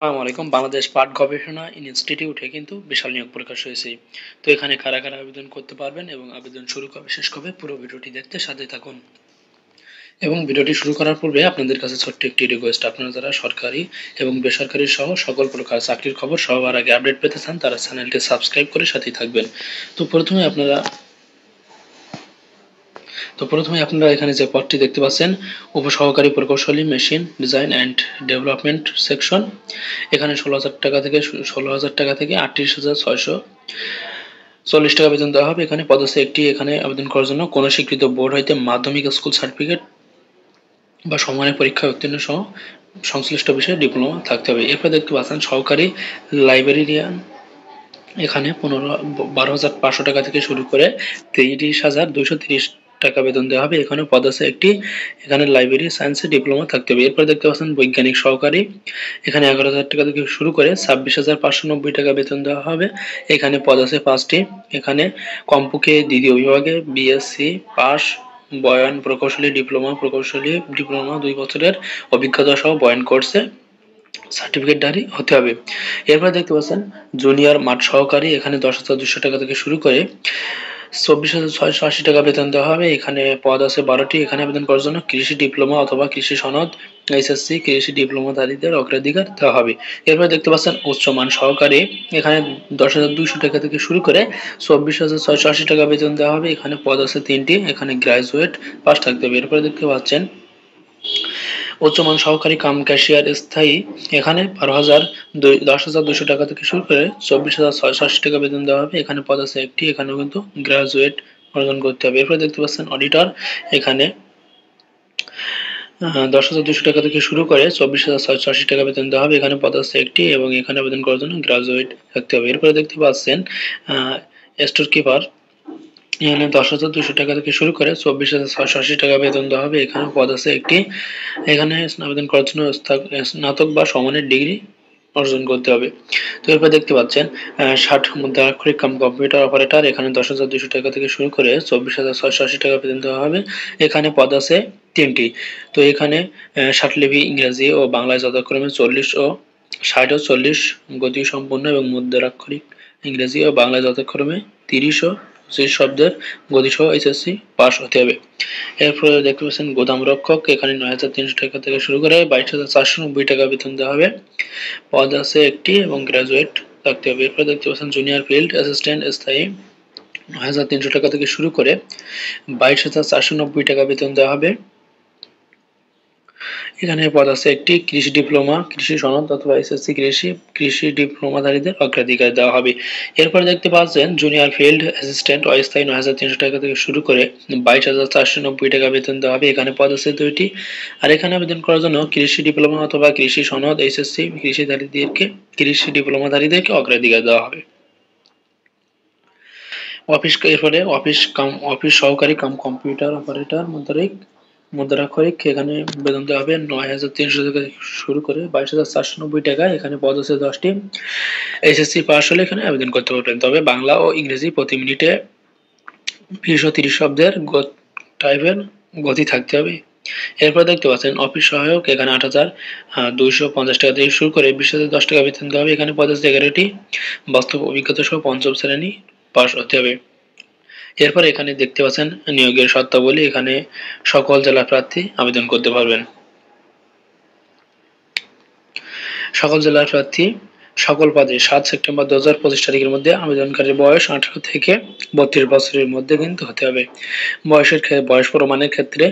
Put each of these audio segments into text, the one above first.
আসসালামু আলাইকুম। বাংলাদেশ পাট গবেষণা ইনস্টিটিউটে কিন্তু বিশাল নিয়োগ প্রকাশ হয়েছে। তো এখানে কারা কারা আবেদন করতে পারবেন এবং আবেদন শুরু কবে শেষ কবে পুরো ভিডিওটি দেখতে সাথে থাকুন। এবং ভিডিওটি শুরু করার পূর্বে আপনাদের কাছে ছোট্ট একটি রিকোয়েস্ট, আপনারা যারা সরকারি এবং বেসরকারি সহ সকল প্রকার চাকরির খবর সবার আগে আপডেট পেতে চান তারা চ্যানেলটি সাবস্ক্রাইব করে সাথেই থাকবেন। তো প্রথমে আপনারা এখানে যে পদটি দেখতে পাচ্ছেন, উপসহকারী প্রকৌশলী machine design and development section. এখানে 16,000 টাকা থেকে 38,640 টাকা বেতন দেওয়া হবে। এখানে পদ আছে একটি। এখানে আবেদন করার জন্য কোনো স্বীকৃত বোর্ড হইতে মাধ্যমিক স্কুল সার্টিফিকেট বা সমমানের পরীক্ষায় উত্তীর্ণ সহ সংশ্লিষ্ট বিষয়ে ডিপ্লোমা থাকতে হবে। এরপর দেখতে পাচ্ছেন সহকারী লাইব্রেরিয়ান। এখানে 12,500 টাকা থেকে শুরু করে 23,230 টাকা বেতন দেওয়া হবে। এখানে পদ আছে একটি। এখানে লাইব্রেরি সায়েন্সে ডিপ্লোমা থাকতে হবে। এরপর দেখতে পাচ্ছেন বৈজ্ঞানিক সহকারী। এখানে 11,000 টাকা থেকে শুরু করে 26,590 টাকা বেতন দেওয়া হবে। এখানে পদ আছে 5টি। এখানে কমপক্ষে দ্বিতীয় বিভাগে বিএসসি পাস, প্রকৌশলী ডিপ্লোমা 2 বছরের অভিজ্ঞতা সহ বয়ান কোর্সে সার্টিফিকেটধারী হতে হবে। এরপর দেখতে পাচ্ছেন জুনিয়র মাঠ সহকারী। এখানে 10,200 টাকা থেকে শুরু করে 24,680 টাকা বেতন দেওয়া হবে। এখানে পদ আছে 12টি। এখানে আবেদন করার জন্য কৃষি ডিপ্লোমা অথবা কৃষি সনদ, এসএসসি কৃষি ডিপ্লোমাধারীদের অগ্রাধিকার দেওয়া হবে। এরপর দেখতে পাচ্ছেন উচ্চমান সহকারী। এখানে 10,200 টাকা থেকে শুরু করে 24,680 টাকা বেতন দেওয়া হবে। এখানে পদ আছে 3টি। এখানে গ্রাজুয়েট পাস থাকতে হবে। এরপরে দেখতে পাচ্ছেন উচ্চমান সহকারী কাম ক্যাশিয়ার স্থায়ী। এখানে 10,200 টাকা থেকে শুরু করে 24,680 টাকা বেতন দেওয়া হবে। এখানে পদ আছে একটি। এখানেও কিন্তু গ্রাজুয়েট অর্জন করতে হবে। এরপরে দেখতে পাচ্ছেন অডিটর। এখানে 10,200 টাকা থেকে শুরু করে 24,680 টাকা বেতন দেওয়া হবে। এখানে পদ আছে একটি এবং এখানে আবেদন করার জন্য গ্রাজুয়েট থাকতে হবে। এরপরে দেখতে পাচ্ছেন স্টোর কিপার। এখানে 10,200 টাকা থেকে শুরু করে 24,680 টাকা বেতন দেওয়া হবে। এখানে পদ আছে একটি। এখানে আবেদন করার জন্য স্নাতক বা সমানের ডিগ্রি অর্জন করতে হবে। তো এরপর দেখতে পাচ্ছেন 60 মুদ্রাক্ষরিক কাম কম্পিউটার অপারেটর। এখানে 10,200 টাকা থেকে শুরু করে 24,680 টাকা বেতন দেওয়া হবে। এখানে পদ আছে 3টি। তো এখানে 60 লিপি ইংরেজি ও বাংলায় যথাক্রমে 40 ও 60 ও 40 গতি সম্পন্ন এবং মুদ্রাক্ষরিক ইংরেজি ও বাংলায় যথাক্রমে 30 ও 25 শব্দের গতিসহ এইচএসসি পাস হতে হবে। এরপরে দেখতে পাচ্ছেন গোদাম রক্ষক। এখানে 9,300 টাকা থেকে শুরু করে 22,490 টাকা বেতন দেওয়া হবে। পদ আছে একটি এবং গ্রাজুয়েট থাকতে হবে। এরপরে দেখতে পাচ্ছেন জুনিয়র ফিল্ড অ্যাসিস্ট্যান্ট স্থায়ী। 9,300 টাকা থেকে শুরু করে 22,490 টাকা বেতন দেওয়া হবে। এখানে পদ আছে একটি। কৃষি ডিপ্লোমা, কৃষি সনদ অথবা এসএসসি কৃষি ডিপ্লোমাধারীদের অগ্রাধিকার দেওয়া হবে। এরপর দেখতে পাচ্ছেন জুনিয়র ফিল্ড অ্যাসিস্ট্যান্ট অস্থায়ী। 9,300 টাকা থেকে শুরু করে 22,490 টাকা বেতন দেওয়া হবে। এখানে পদ আছে 2টি। আর এখানে আবেদন করার জন্য কৃষি ডিপ্লোমা অথবা কৃষি সনদ এসএসসি কৃষি ডিপ্লোমাধারীদেরকে অগ্রাধিকার দেওয়া হবে। এরপরে অফিস সহকারী কাম কম্পিউটার অপারেটর মুদ্রাক্ষরিক। এখানে বেতন দেওয়া হবে 9,300 টাকা শুরু করে 22,490 টাকা। এখানে পদ আছে 10টি। এসএসসি পাস হলে এখানে আবেদন করতে পারবেন। তবে বাংলা ও ইংরেজি প্রতি মিনিটে 20 ও 30 শব্দের টাইপের গতি থাকতে হবে। এরপর দেখতে পাচ্ছেন অফিস সহায়ক। এখানে 8,250 টাকা থেকে শুরু করে 20,010 টাকা বেতন দেওয়া হবে। এখানে পদ আছে 11টি। বাস্তব অভিজ্ঞতা সহ পঞ্চম শ্রেণী পাস হতে হবে। এরপর এখানে দেখতে পাচ্ছেন নিয়োগের শর্তাবলী। এখানে সকল জেলার প্রার্থী আবেদন করতে পারবেন। সকল জেলার প্রার্থী সকল পদে 7 সেপ্টেম্বর 2025 তারিখের মধ্যে আবেদনকারীর বয়স 18 থেকে 32 বছরের মধ্যে কিন্তু হতে হবে। বয়স প্রমাণের ক্ষেত্রে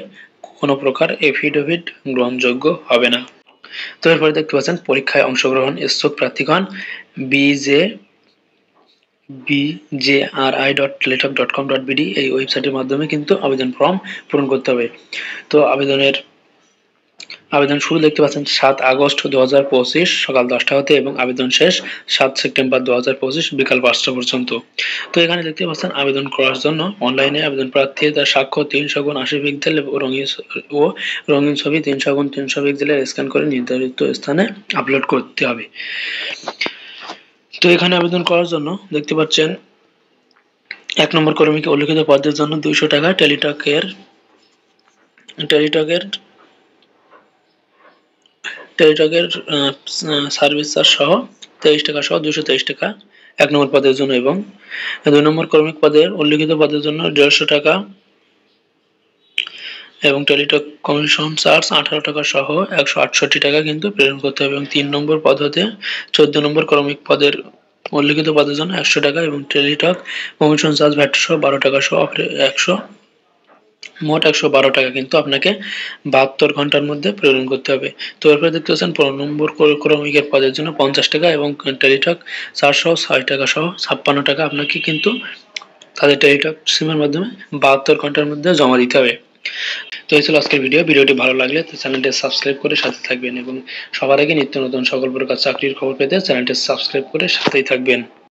কোনো প্রকার এফিডেভিট গ্রহণযোগ্য হবে না। তো এরপরে দেখতে পাচ্ছেন পরীক্ষায় অংশগ্রহণ ইচ্ছুক প্রার্থীগণ bjri.teletalk.com.bd এই ওয়েবসাইটের মাধ্যমে কিন্তু আবেদন ফর্ম পূরণ করতে হবে। তো আবেদন শুরু দেখতে পাচ্ছেন 7 আগস্ট 2025 সকাল 10টা হতে এবং আবেদন শেষ 7 সেপ্টেম্বর 2025 বিকাল 5টা পর্যন্ত। তো এখানে দেখতে পাচ্ছেন আবেদন করার জন্য অনলাইনে আবেদন প্রার্থী তার স্বাক্ষর 300x80 পিক্সেল ও রঙিন ছবি 300x300 পিক্সেলের স্ক্যান করে নির্ধারিত স্থানে আপলোড করতে হবে। তো এখানে আবেদন করার জন্য দেখতে পাচ্ছেন 1 নম্বর কর্মীকে উল্লিখিত পদের জন্য 200 টাকা টেলিটকের টেলিটকের সার্ভিস চার্জ সহ 23 টাকা সহ 223 টাকা 1 নম্বর পদের জন্য, এবং 2 নম্বর কর্মিক পদের উল্লিখিত পদের জন্য 150 টাকা এবং টেলিটক কমিশন চার্জ 18 টাকা সহ 168 টাকা কিন্তু প্রেরণ করতে হবে। এবং 3 নম্বর পদ হতে 14 নম্বর কর্মিক পদের উল্লিখিত পদের জন্য 100 টাকা এবং টেলিটক কমিশন চার্জ ভ্যাট সহ 12 টাকা সহ 100, মোট 112 টাকা কিন্তু আপনাকে 72 ঘন্টার মধ্যে প্রেরণ করতে হবে। তো এরপরে দেখতে পাচ্ছেন 15 নম্বর ক্রমিকের পদের জন্য 50 টাকা এবং টেলিটক চার্জ সহ 6 টাকা সহ 56 টাকা আপনাকে কিন্তু তাদের টেলিটক সিমের মাধ্যমে 72 ঘন্টার মধ্যে জমা দিতে হবে। তো এই ছিল আজকের ভিডিওটি ভালো লাগলে চ্যানেলটি সাবস্ক্রাইব করে সাথে থাকবেন এবং সবার আগে নিত্য নতুন সকল প্রকার চাকরির খবর পেতে চ্যানেলটি সাবস্ক্রাইব করে সাথেই থাকবেন।